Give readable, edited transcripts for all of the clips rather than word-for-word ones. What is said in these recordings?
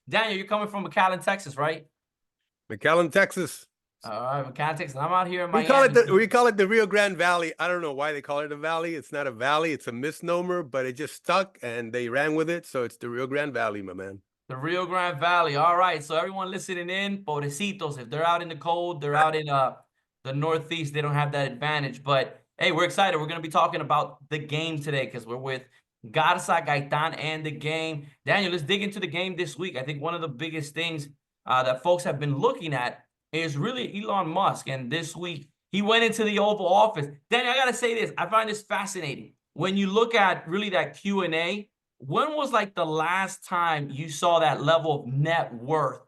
Daniel, you're coming from McAllen, Texas, right? McAllen, Texas. All right, McAllen, Texas. I'm out here in We call it Miami. the Rio Grande Valley. I don't know why they call it a valley. It's not a valley. It's a misnomer, but it just stuck and they ran with it. So it's the Rio Grande Valley, my man. The Rio Grande Valley. All right. So everyone listening in, pobrecitos, if they're out in the cold, they're out in the Northeast, they don't have that advantage. But hey, we're excited. We're gonna be talking about the game today because we're with Garza, Gaitan, and the game. Daniel, let's dig into the game this week. I think one of the biggest things that folks have been looking at is really Elon Musk. And this week he went into the Oval Office. Daniel, I gotta say this. I find this fascinating. When you look at really that Q&A, when was like the last time you saw that level of net worth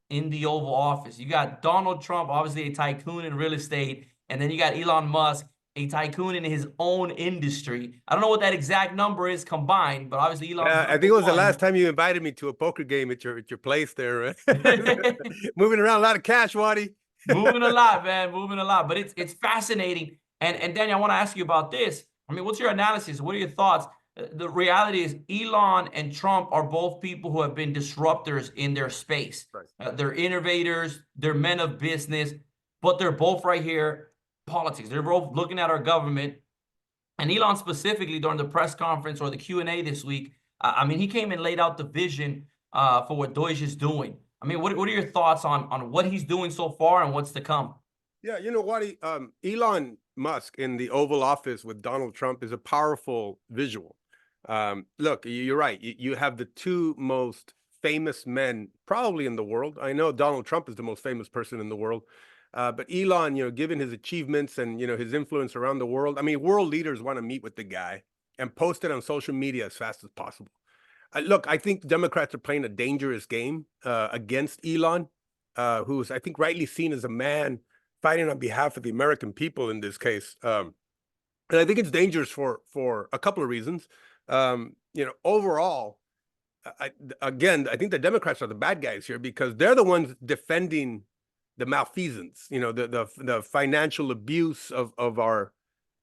in the Oval Office? You got Donald Trump, obviously a tycoon in real estate, and then you got Elon Musk, a tycoon in his own industry. I don't know what that exact number is combined, but obviously Elon's Yeah, I number think it was the one. last time you invited me to a poker game at your place there. Moving around a lot of cash, Waddy. Moving a lot, man, moving a lot. But it's fascinating. And Daniel, I want to ask you about this. I mean, what's your analysis? What are your thoughts? The reality is Elon and Trump are both people who have been disruptors in their space. Right. They're innovators, they're men of business, but they're both right here, politics. They're both looking at our government. And Elon specifically during the press conference or the Q&A this week, I mean, he came and laid out the vision for what Deutsche is doing. I mean, what are your thoughts on what he's doing so far and what's to come? Yeah, you know what? Elon Musk in the Oval Office with Donald Trump is a powerful visual. Look, you're right. You have the two most famous men probably in the world. I know Donald Trump is the most famous person in the world, but Elon, given his achievements and his influence around the world, I mean, world leaders want to meet with the guy and post it on social media as fast as possible. Look, I think Democrats are playing a dangerous game against Elon, who's I think rightly seen as a man fighting on behalf of the American people in this case. And I think it's dangerous for a couple of reasons. Overall, I think the Democrats are the bad guys here because they're the ones defending the malfeasance, the financial abuse of our,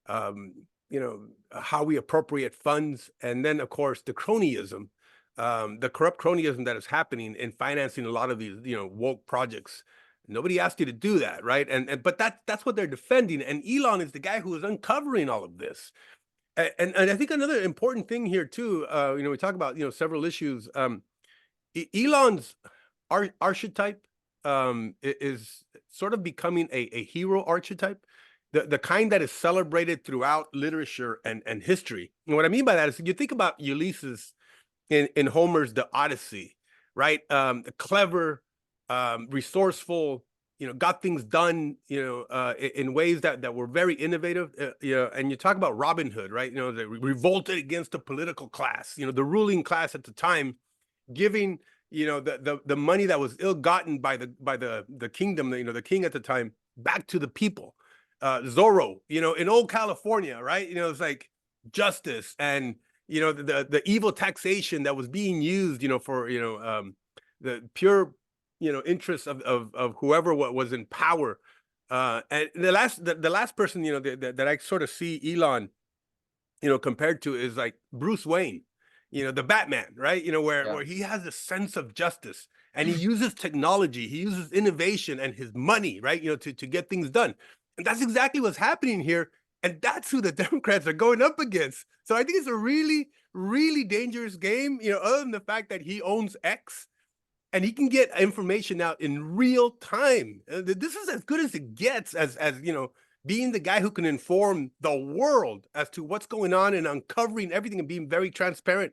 how we appropriate funds, and then of course the cronyism, the corrupt cronyism that is happening in financing a lot of these, woke projects. Nobody asked you to do that, right? But that's what they're defending. And Elon is the guy who is uncovering all of this. And I think another important thing here too, we talk about several issues. Elon's archetype is sort of becoming a hero archetype, the kind that is celebrated throughout literature and history. And what I mean by that is you think about Ulysses in Homer's The Odyssey, right? Clever, resourceful, got things done, in ways that were very innovative. And you talk about Robin Hood, right? They revolted against the political class, the ruling class at the time, giving the money that was ill-gotten by the kingdom, the king at the time, back to the people. Zorro, in old California, right? It's like justice and the evil taxation that was being used, for the pure interests of whoever was in power. And the last person that I sort of see Elon compared to is like Bruce Wayne, the Batman, right? Where he has a sense of justice and he uses technology, he uses innovation and his money, right? To get things done. And that's exactly what's happening here. And that's who the Democrats are going up against. So I think it's a really, really dangerous game, other than the fact that he owns X and he can get information out in real time. This is as good as it gets as being the guy who can inform the world as to what's going on and uncovering everything and being very transparent.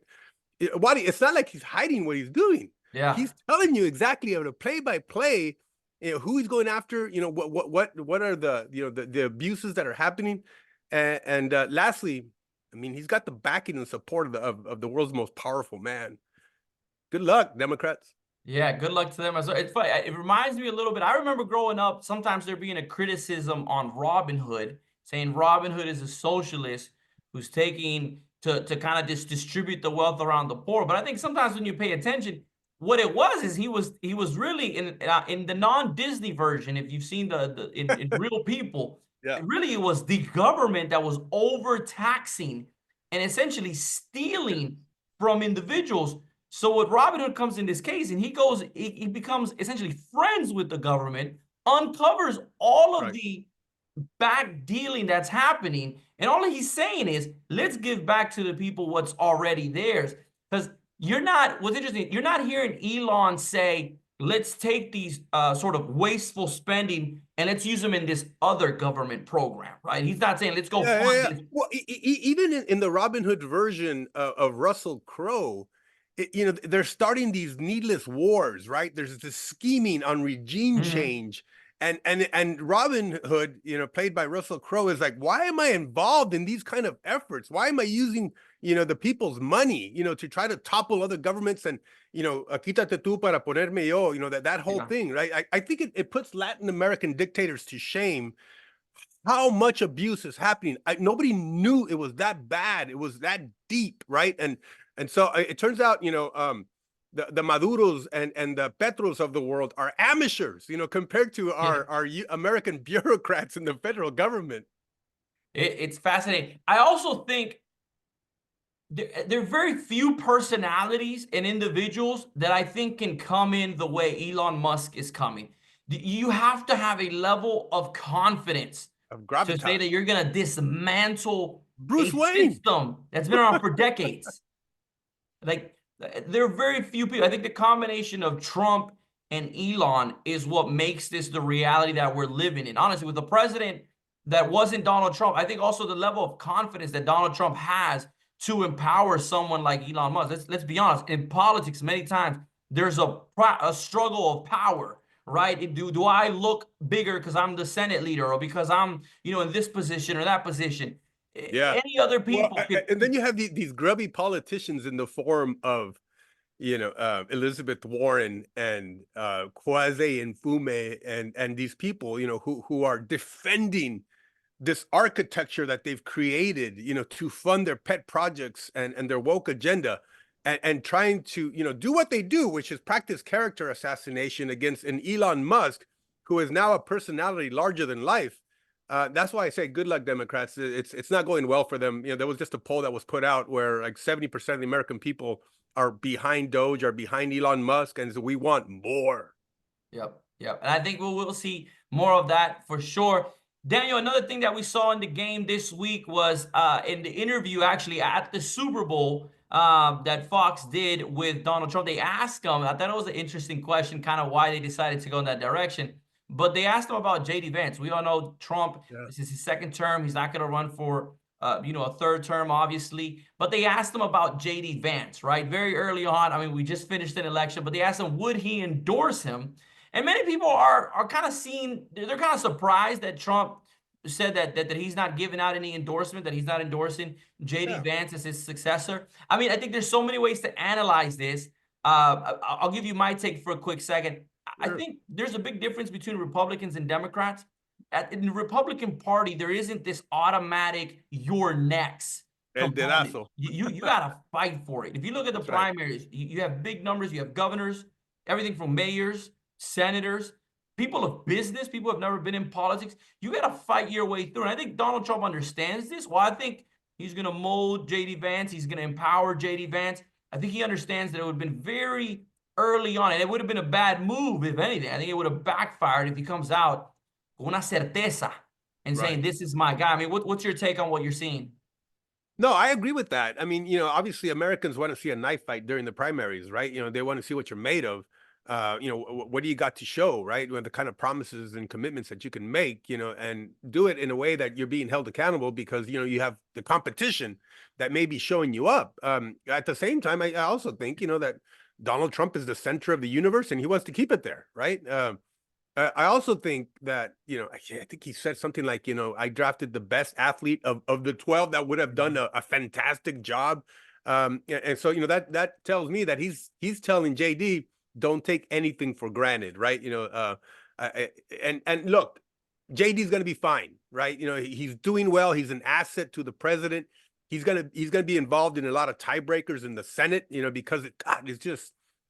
Wadi, it's not like he's hiding what he's doing. Yeah. He's telling you exactly how to play by play, who he's going after, what are the abuses that are happening. And lastly, I mean, he's got the backing and support of the world's most powerful man. Good luck, Democrats. Yeah, good luck to them. It's funny. It reminds me a little bit. I remember growing up, sometimes there being a criticism on Robin Hood, saying Robin Hood is a socialist who's taking to kind of just distribute the wealth around the poor. But I think sometimes when you pay attention, what it was is he was really in the non-Disney version. If you've seen in Real People, Yeah. really it was the government that was overtaxing and essentially stealing from individuals. So what Robin Hood comes in this case, and he becomes essentially friends with the government, uncovers all of Right. the back dealing that's happening. And all he's saying is, let's give back to the people what's already theirs. Because what's interesting, you're not hearing Elon say, let's take these sort of wasteful spending and let's use them in this other government program, right? He's not saying, let's go Yeah, fund yeah, yeah. this. Well, even in the Robin Hood version of Russell Crowe, they're starting these needless wars, right? There's this scheming on regime Mhm. change, and Robin Hood, played by Russell Crowe, is like, why am I involved in these kind of efforts? Why am I using, the people's money, to try to topple other governments and, quítate tú para ponerme yo, that whole Yeah. thing, right? I think it puts Latin American dictators to shame how much abuse is happening. Nobody knew it was that bad. It was that deep, right? And so it turns out, the Maduros and the Petros of the world are amateurs, compared to Yeah. our American bureaucrats in the federal government. It's fascinating. I also think there are very few personalities and individuals that I think can come in the way Elon Musk is coming. You have to have a level of confidence Of to say gravitas. that you're going to dismantle a Bruce Wayne. system that's been around for decades. Like, there are very few people. I think the combination of Trump and Elon is what makes this the reality that we're living in. Honestly, with a president that wasn't Donald Trump, I think also the level of confidence that Donald Trump has to empower someone like Elon Musk. Let's be honest. In politics, many times there's a struggle of power, right? Do I look bigger because I'm the Senate leader or because I'm in this position or that position? Yeah. Any other Well, people could. and then you have these grubby politicians in the form of, Elizabeth Warren and Kwasi and Fume and these people, who are defending this architecture that they've created, to fund their pet projects and their woke agenda, and trying to, do what they do, which is practice character assassination against an Elon Musk, who is now a personality larger than life. That's why I say good luck, Democrats. It's not going well for them. There was just a poll that was put out where like 70% of the American people are behind Doge, are behind Elon Musk, and so we want more. Yep, yep. And I think we'll see more of that for sure. Daniel, another thing that we saw in the game this week was in the interview actually at the Super Bowl that Fox did with Donald Trump. They asked him, I thought it was an interesting question, kind of why they decided to go in that direction. But they asked him about JD Vance. We all know Trump, Yeah. this is his second term. He's not going to run for a third term, obviously. But they asked him about JD Vance, right? Very early on. I mean, we just finished an election, but they asked him, would he endorse him? And many people are kind of they're kind of surprised that Trump said that he's not giving out any endorsement, that he's not endorsing JD Yeah. Vance as his successor. I mean, I think there's so many ways to analyze this. I'll give you my take for a quick second. I Sure. think there's a big difference between Republicans and Democrats. In the Republican Party, there isn't this automatic "you're next" El component. dedazo. You gotta fight for it. If you look at the That's right. primaries, you have big numbers. You have governors, everything from mayors, senators, people of business, people who have never been in politics. You got to fight your way through. And I think Donald Trump understands this. Well, I think he's going to mold JD Vance. He's going to empower JD Vance. I think he understands that it would have been very early on, and it would have been a bad move, if anything. I think it would have backfired if he comes out con una certeza and Right. saying, this is my guy. I mean, what's your take on what you're seeing? No, I agree with that. I mean, obviously Americans want to see a knife fight during the primaries, right? They want to see what you're made of. What do you got to show, right? The kind of promises and commitments that you can make, and do it in a way that you're being held accountable because, you have the competition that may be showing you up. At the same time, I also think, that Donald Trump is the center of the universe and he wants to keep it there, right? I also think that, I think he said something like, I drafted the best athlete of the 12 that would have done a fantastic job. And so, that tells me that he's telling JD, don't take anything for granted, right? And look, JD's going to be fine, right? He's doing well. He's an asset to the president. He's gonna be involved in a lot of tiebreakers in the Senate, because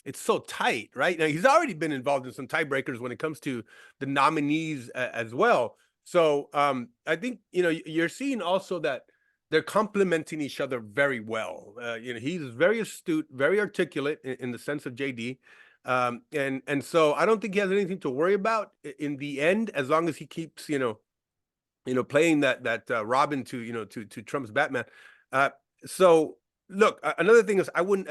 it's so tight, right? Now he's already been involved in some tiebreakers when it comes to the nominees as well. So I think you're seeing also that they're complementing each other very well. He's very astute, very articulate in the sense of JD. And so I don't think he has anything to worry about in the end, as long as he keeps, playing that Robin to, to Trump's Batman. Uh, so look, another thing is I wouldn't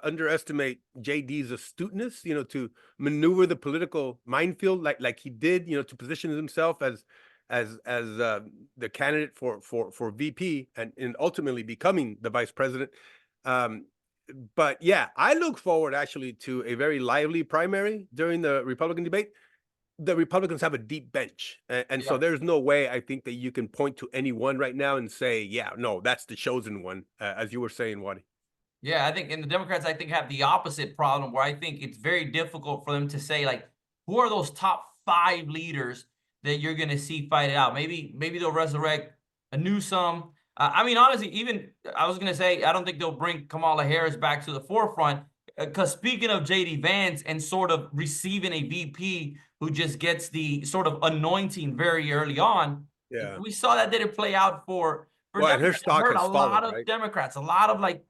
underestimate JD's astuteness, to maneuver the political minefield like he did, to position himself as the candidate for VP and ultimately becoming the vice president. Um, but yeah, I look forward actually to a very lively primary during the Republican debate. The Republicans have a deep bench, and so Yeah. there's no way I think that you can point to any one right now and say, yeah, no, that's the chosen one, as you were saying, Wadi. Yeah, I think and the Democrats, I think, have the opposite problem where I think it's very difficult for them to say, like, who are those top 5 leaders that you're gonna see fight it out? Maybe they'll resurrect a Newsom. I mean, honestly, even I was gonna say I don't think they'll bring Kamala Harris back to the forefront. Because speaking of JD Vance and sort of receiving a VP who just gets the sort of anointing very early on, Yeah. we saw that didn't play out for Well, and her Democrats. It stock hurt a has fallen, lot of right? Democrats, a lot of like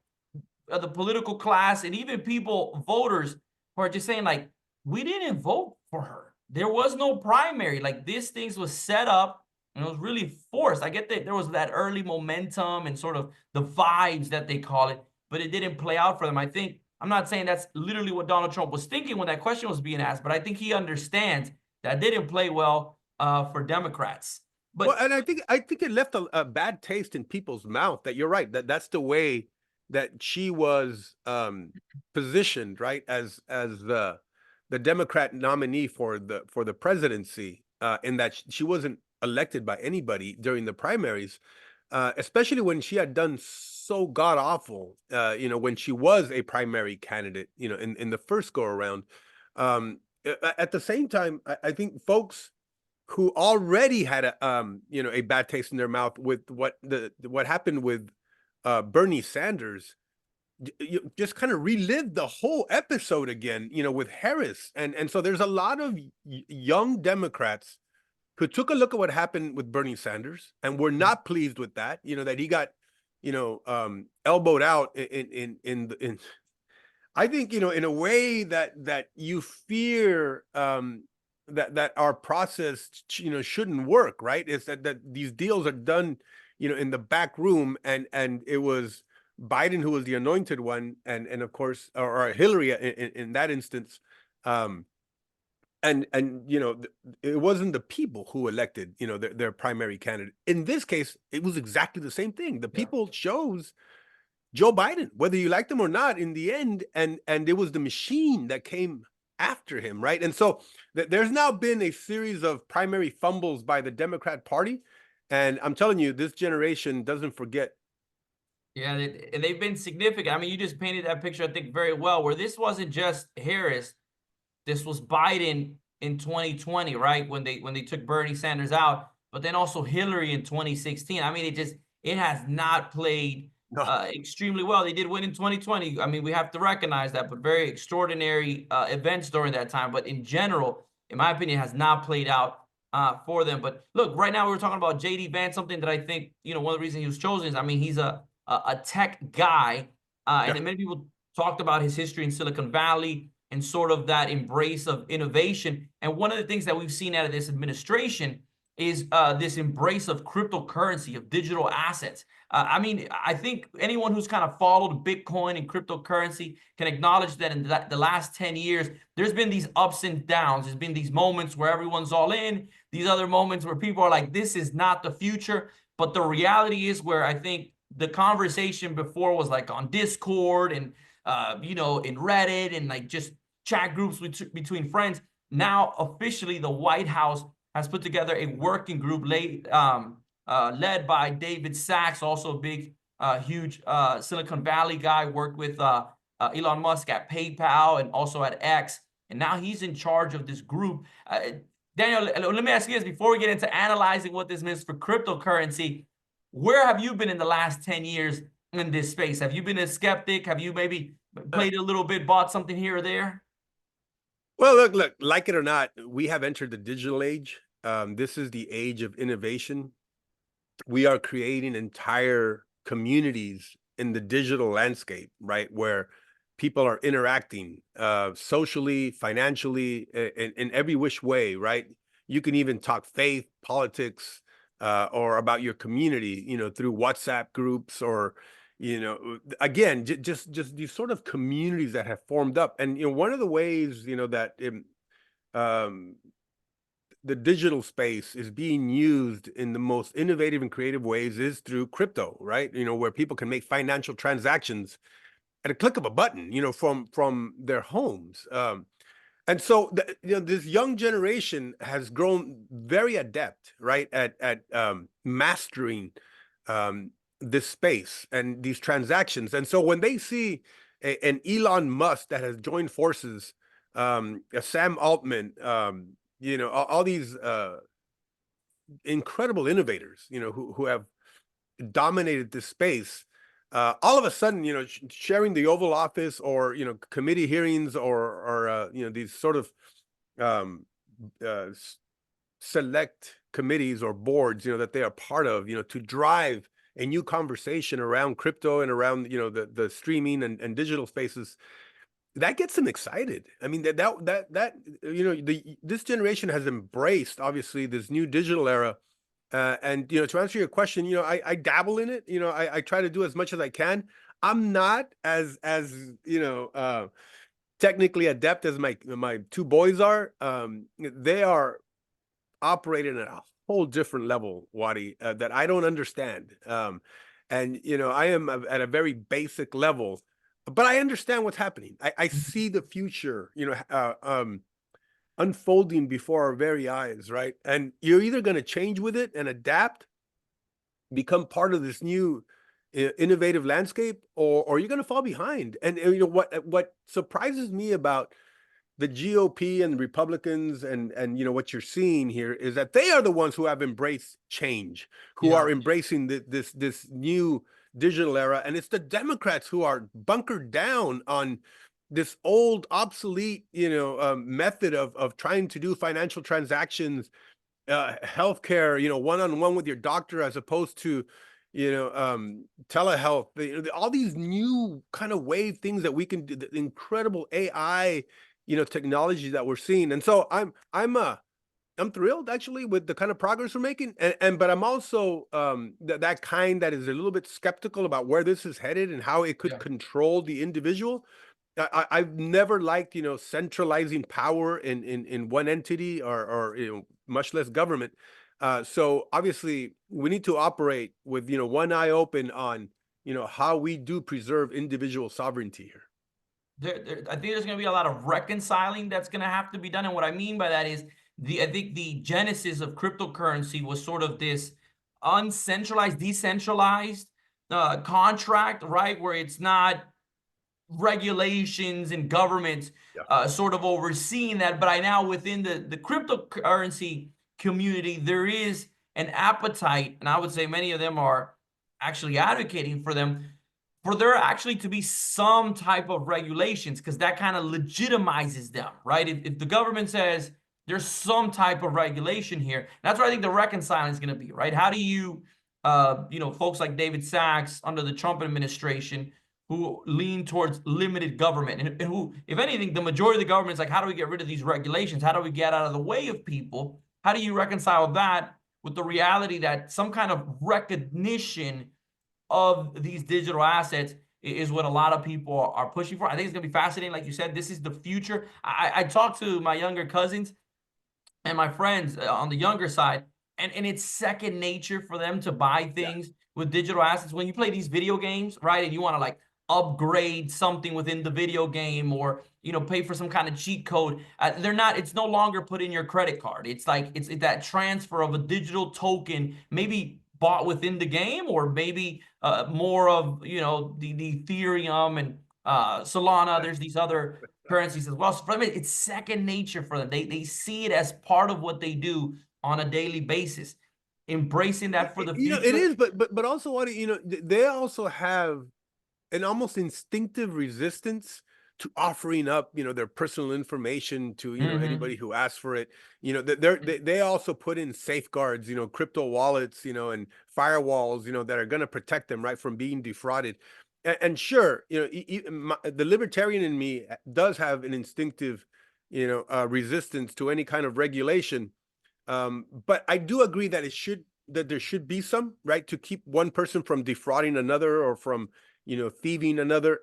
the political class, and even people, voters, who are just saying, like, we didn't vote for her. There was no primary. Like, this things was set up and it was really forced. I get that there was that early momentum and sort of the vibes that they call it, but it didn't play out for them. I think I'm not saying that's literally what Donald Trump was thinking when that question was being asked, but I think he understands that didn't play well for Democrats. Well, But and I think it left a bad taste in people's mouth. That you're right. That's the way that she was positioned, right, as the Democrat nominee for the presidency, in that she wasn't elected by anybody during the primaries, especially when she had done so god awful, when she was a primary candidate, in the first go around. At the same time, I think folks who already had a bad taste in their mouth with what happened with Bernie Sanders, you just kind of relived the whole episode again, with Harris, and so there's a lot of young Democrats who took a look at what happened with Bernie Sanders and were not pleased with that, that he got, elbowed out in I think, in a way that you fear, that our process, shouldn't work, right? Is that these deals are done, in the back room, and it was Biden who was the anointed one, and of course, or Hillary in that instance, um, and it wasn't the people who elected, their primary candidate. In this case, it was exactly the same thing. The yeah. people chose Joe Biden, whether you liked him or not, in the end, and it was the machine that came after him, right? And so there's now been a series of primary fumbles by the Democrat Party, and I'm telling you, this generation doesn't forget. Yeah, and they've been significant. I mean, you just painted that picture, I think, very well, where this wasn't just Harris, this was Biden in 2020, right? When they took Bernie Sanders out, but then also Hillary in 2016. I mean, it has not played No, extremely well. They did win in 2020. I mean, we have to recognize that, but very extraordinary events during that time. But in general, in my opinion, has not played out for them. But look, right now we're talking about JD Vance, something that I think, one of the reasons he was chosen is, I mean, he's a tech guy, and yeah, then many people talked about his history in Silicon Valley and sort of that embrace of innovation. And one of the things that we've seen out of this administration is this embrace of cryptocurrency, of digital assets. I mean, I think anyone who's kind of followed Bitcoin and cryptocurrency can acknowledge that in the last 10 years, there's been these ups and downs. There's been these moments where everyone's all in, these other moments where people are like, this is not the future. But the reality is where I think the conversation before was like on Discord and in Reddit and like just chat groups between friends. Now, officially, the White House has put together a working group led by David Sachs, also a big, huge Silicon Valley guy, worked with Elon Musk at PayPal and also at X. And now he's in charge of this group. Daniel, let me ask you this before we get into analyzing what this means for cryptocurrency. Where have you been in the last 10 years in this space? Have you been a skeptic? Have you maybe played a little bit, bought something here or there? well, look, like it or not, we have entered the digital age. This is the age of innovation. We are creating entire communities in the digital landscape, right? Where people are interacting socially, financially, in every which way, right? You can even talk faith, politics, or about your community, through WhatsApp groups or, again, just these sort of communities that have formed up. And, one of the ways, that um, the digital space is being used in the most innovative and creative ways is through crypto, right? Where people can make financial transactions at a click of a button, from their homes. And so, this young generation has grown very adept, right, at mastering um, this space and these transactions. And so, when they see an Elon Musk that has joined forces, a Sam Altman, all these incredible innovators, who have dominated this space, all of a sudden, sharing the Oval Office or, committee hearings or these sort of um, select committees or boards, that they are part of, to drive a new conversation around crypto and around, the streaming and digital spaces. That gets them excited. I mean, this generation has embraced, obviously, this new digital era. And, to answer your question, I dabble in it. I try to do as much as I can. I'm not as technically adept as my two boys are. They are operating at a whole different level, Wadi, that I don't understand. And, I am at a very basic level, but I understand what's happening. I see the future, unfolding before our very eyes, right? And you're either going to change with it and adapt, become part of this new innovative landscape, or you're going to fall behind. And what surprises me about the GOP and the Republicans and what you're seeing here is that they are the ones who have embraced change, who Yeah. are embracing this new digital era, and it's the Democrats who are bunkered down on this old, obsolete, method of trying to do financial transactions, healthcare, one-on-one with your doctor, as opposed to, telehealth. All these new kind of wave things that we can do, the incredible AI, technology that we're seeing. And so I'm thrilled, actually, with the kind of progress we're making, but I'm also that kind that is a little bit skeptical about where this is headed and how it could Yeah. control the individual. I've never liked, centralizing power in one entity or much less government. So obviously we need to operate with, one eye open on, how we do preserve individual sovereignty here. I think there's going to be a lot of reconciling that's going to have to be done. And what I mean by that is I think the genesis of cryptocurrency was sort of this uncentralized, decentralized contract, right? Where it's not regulations and governments Yeah. sort of overseeing that. But I now within the cryptocurrency community, there is an appetite, and I would say many of them are actually advocating for them, for there actually to be some type of regulations, because that kind of legitimizes them, right? If the government says there's some type of regulation here, that's where I think the reconciling is going to be, right? How do you, folks like David Sachs under the Trump administration, who lean towards limited government, and who, if anything, the majority of the government is like, how do we get rid of these regulations? How do we get out of the way of people? How do you reconcile that with the reality that some kind of recognition of these digital assets is what a lot of people are pushing for? I think it's going to be fascinating. Like you said, this is the future. I talked to my younger cousins and my friends on the younger side, and it's second nature for them to buy Yeah. things with digital assets. When you play these video games, right, and you want to like upgrade something within the video game, or pay for some kind of cheat code, it's no longer put in your credit card. It's like it's that transfer of a digital token, maybe bought within the game, or maybe more of the Ethereum and Solana. There's these other currencies as well. So for them, it's second nature for them. They see it as part of what they do on a daily basis. Embracing that for the It future. is, but also, what they also have an almost instinctive resistance to offering up, their personal information to, Mhm. anybody who asks for it. They also put in safeguards, crypto wallets, and firewalls, that are going to protect them, right, from being defrauded. And sure, the libertarian in me does have an instinctive, resistance to any kind of regulation. But I do agree that there should be some, right, to keep one person from defrauding another, or from, thieving another.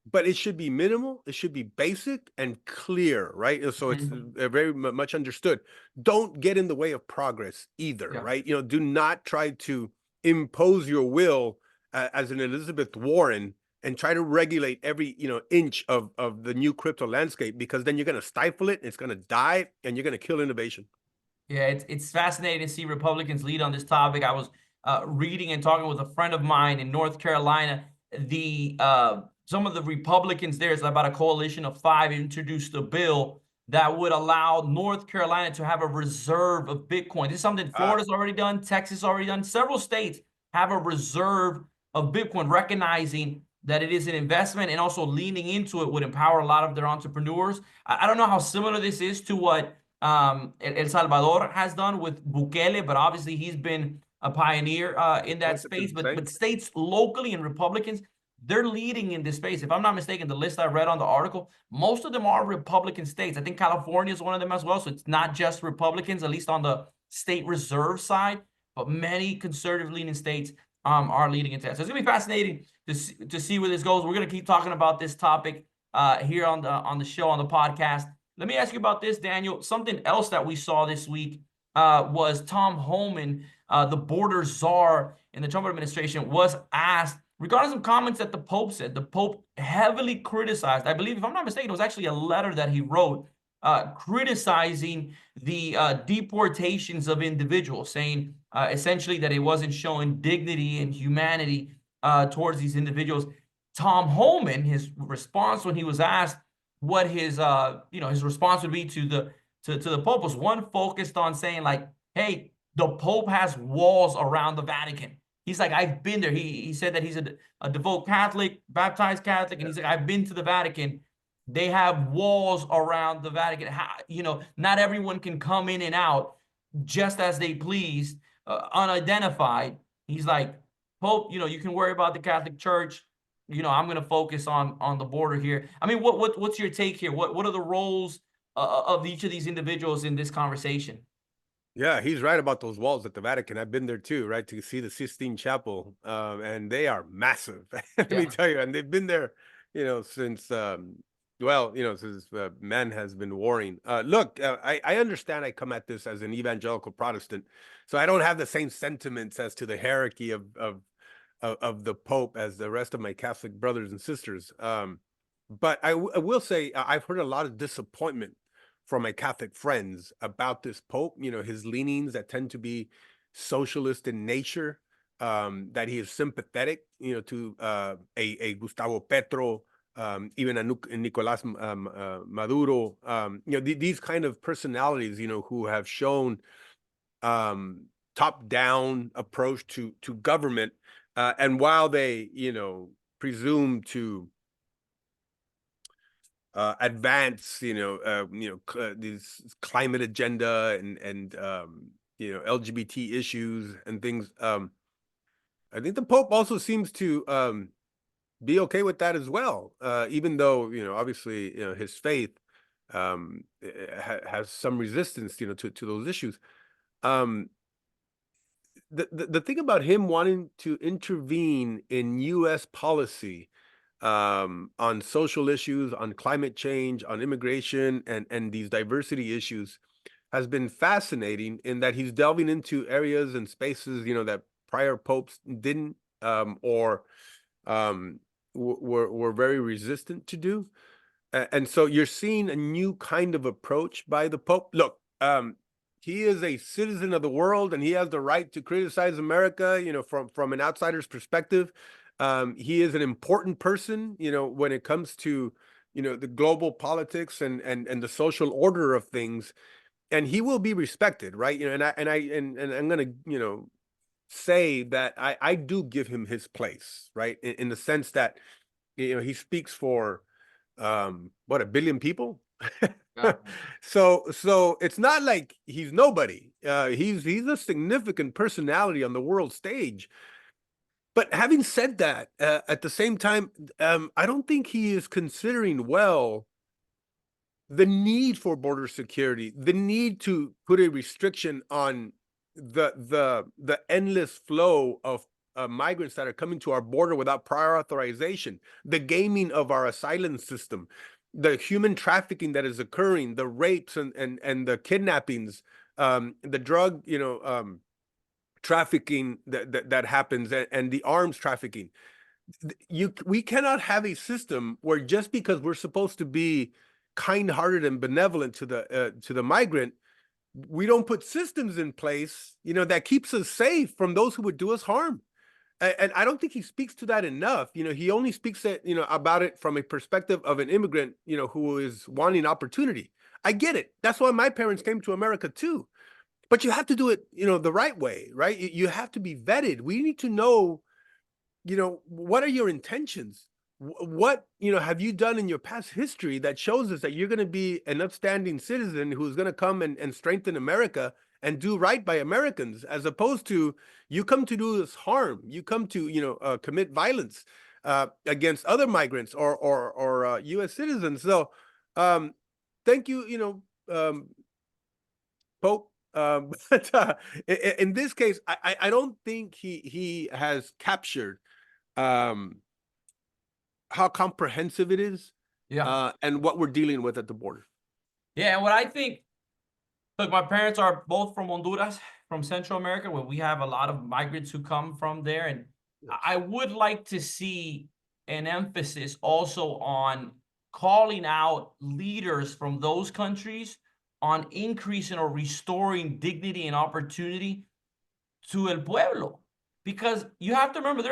But it should be minimal, it should be basic and clear, right? So it's Mhm. very much understood. Don't get in the way of progress either, Yeah. right? Do not try to impose your will, as an Elizabeth Warren, and try to regulate every, inch of the new crypto landscape, because then you're going to stifle it, it's going to die, and you're going to kill innovation. Yeah, it's fascinating to see Republicans lead on this topic. I was reading and talking with a friend of mine in North Carolina. The Some of the Republicans there is about a coalition of five introduced a bill that would allow North Carolina to have a reserve of Bitcoin. This is something Ah, Florida's already done, Texas already done. Several states have a reserve of Bitcoin, recognizing that it is an investment, and also leaning into it would empower a lot of their entrepreneurs. I don't know how similar this is to what El Salvador has done with Bukele, but obviously he's been a pioneer in I that wish I space. could But say. states locally and Republicans, they're leading in this space. If I'm not mistaken, the list I read on the article, most of them are Republican states. I think California is one of them as well. So it's not just Republicans, at least on the state reserve side, but many conservative leaning states are leading into that. So it's gonna be fascinating to see where this goes. We're gonna keep talking about this topic here on the show, on the podcast. Let me ask you about this, Daniel. Something else that we saw this week was Tom Homan, the border czar in the Trump administration, was asked regarding some comments that the Pope said. The Pope heavily criticized, I believe, if I'm not mistaken, it was actually a letter that he wrote criticizing the deportations of individuals, saying essentially that it wasn't showing dignity and humanity towards these individuals. Tom Homan, his response when he was asked what his response would be to the Pope, was one focused on saying, like, hey, the Pope has walls around the Vatican. He's like, I've been there. He said that he's a devout Catholic, baptized Catholic, and Yeah. he's like, I've been to the Vatican. They have walls around the Vatican. Not everyone can come in and out just as they please, unidentified. He's like, Pope, you can worry about the Catholic Church. I'm going to focus on the border here. I mean, what's your take here? What are the roles of each of these individuals in this conversation? Yeah, he's right about those walls at the Vatican. I've been there too, right, to see the Sistine Chapel, and they are massive. Let me Yeah. tell you, and they've been there, since, since man has been warring. Look, I understand. I come at this as an evangelical Protestant, so I don't have the same sentiments as to the hierarchy of the Pope as the rest of my Catholic brothers and sisters. But I will say, I've heard a lot of disappointment from my Catholic friends about this Pope. His leanings that tend to be socialist in nature. That he is sympathetic, to a Gustavo Petro, even a Nicolas Maduro. These kind of personalities, who have shown, top-down approach to government. And while they, presume to advance, this climate agenda and LGBT issues and things. I think the Pope also seems to be okay with that as well, even though, obviously, his faith, has some resistance, to those issues. Um, the thing about him wanting to intervene in U.S. policy, on social issues, on climate change, on immigration, and these diversity issues, has been fascinating, in that he's delving into areas and spaces, that prior popes didn't, or were very resistant to do. And so you're seeing a new kind of approach by the Pope. Look, he is a citizen of the world, and he has the right to criticize America, from an outsider's perspective. He is an important person, when it comes to, the global politics and the social order of things, and he will be respected, right? And I'm gonna, say that I do give him his place, right? In the sense that, he speaks for what, 1 billion people? Yeah. So it's not like he's nobody. He's a significant personality on the world stage. But having said that, at the same time, I don't think he is considering well the need for border security, the need to put a restriction on the endless flow of migrants that are coming to our border without prior authorization, the gaming of our asylum system, the human trafficking that is occurring, the rapes and the kidnappings, the drug, trafficking that happens, and the arms trafficking. We cannot have a system where just because we're supposed to be kind-hearted and benevolent to the migrant, we don't put systems in place, that keeps us safe from those who would do us harm. And I don't think he speaks to that enough. He only speaks about it from a perspective of an immigrant, who is wanting opportunity. I get it. That's why my parents came to America too. But you have to do it, the right way, right? You have to be vetted. We need to know, what are your intentions? What, have you done in your past history that shows us that you're going to be an upstanding citizen who's going to come and strengthen America and do right by Americans, as opposed to you come to do us harm, you come to, commit violence against other migrants or U.S. citizens. So, thank you, Pope. But in this case, I don't think he has captured how comprehensive it is, Yeah. and what we're dealing with at the border. Yeah. And what I think, look, my parents are both from Honduras, from Central America, where we have a lot of migrants who come from there. And Yes. I would like to see an emphasis also on calling out leaders from those countries on increasing or restoring dignity and opportunity to el pueblo. Because you have to remember,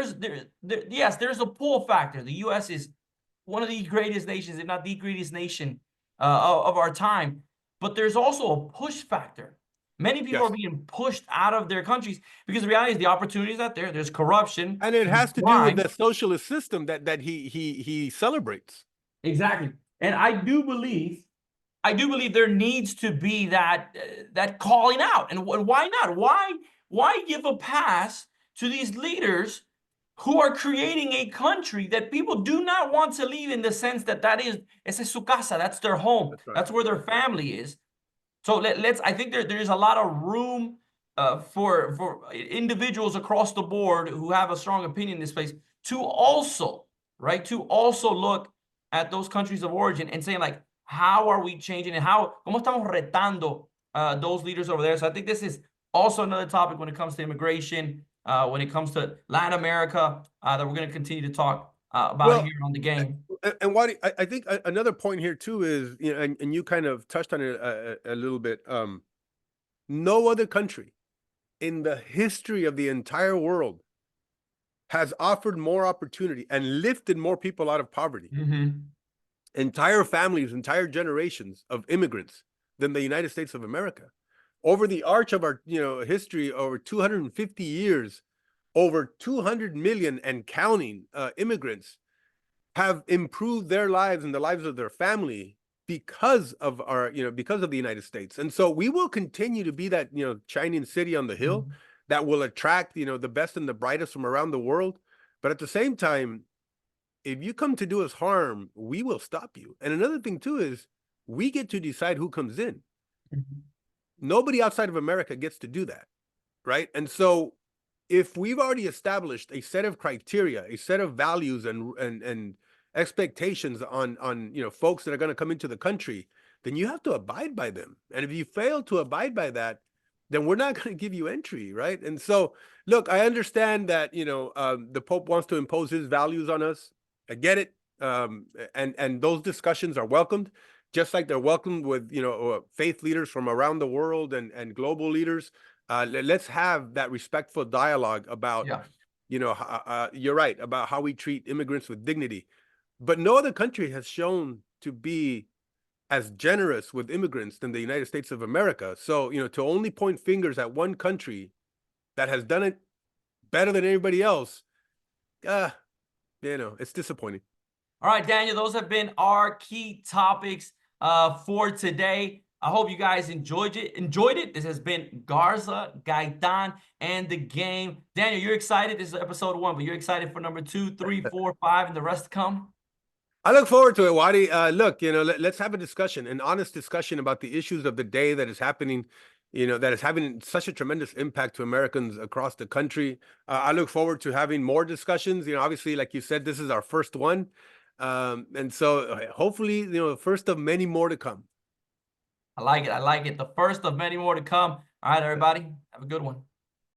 yes, there's a pull factor. The U.S. is one of the greatest nations, if not the greatest nation of our time. But there's also a push factor. Many people are Yes. being pushed out of their countries because the reality is the opportunities out there. There's corruption, And it there's has to do with crime. the socialist system that he celebrates. Exactly. And I do believe there needs to be that calling out. And why not? Why give a pass to these leaders who are creating a country that people do not want to leave, in the sense that esa es su casa, that's their home, That's right. that's where their That's right. family is. So let's. I think there's a lot of room for individuals across the board who have a strong opinion in this place to also, right, to also look at those countries of origin and saying, like, how are we changing, and cómo estamos retando those leaders over there. So I think this is also another topic when it comes to immigration, when it comes to Latin America, that we're going to continue to talk about Well, here on the game. and what I think another point here too is, and you kind of touched on it a little bit. No other country in the history of the entire world has offered more opportunity and lifted more people out of poverty, Mm-hmm. entire families, entire generations of immigrants, than the United States of America. Over the arch of our, history, over 250 years, over 200 million and counting immigrants have improved their lives and the lives of their family because of because of the United States. And so we will continue to be that, shining city on the hill that will attract, the best and the brightest from around the world. But at the same time, if you come to do us harm, we will stop you. And another thing too is we get to decide who comes in. Mm-hmm. Nobody outside of America gets to do that, right? And so if we've already established a set of criteria, a set of values and expectations on folks that are going to come into the country, then you have to abide by them. And if you fail to abide by that, then we're not going to give you entry, right? And so, look, I understand that the Pope wants to impose his values on us. I get it, and those discussions are welcomed, just like they're welcomed with faith leaders from around the world and global leaders. Let's have that respectful dialogue about, Yeah. you're right, about how we treat immigrants with dignity. But no other country has shown to be as generous with immigrants than the United States of America. So, to only point fingers at one country that has done it better than anybody else, it's disappointing. All right, Daniel, those have been our key topics for today. I hope you guys enjoyed it. This has been Garza, Gaitan, and the game. Daniel, you're excited. This is episode 1, but you're excited for number 2, 3, 4, 5, and the rest to come? I look forward to it, Wadi. Look, let's have a discussion, an honest discussion about the issues of the day that is happening, that is having such a tremendous impact to Americans across the country. I look forward to having more discussions. Obviously, like you said, this is our first one. And so hopefully, the first of many more to come. I like it. I like it. The first of many more to come. All right, everybody. Have a good one.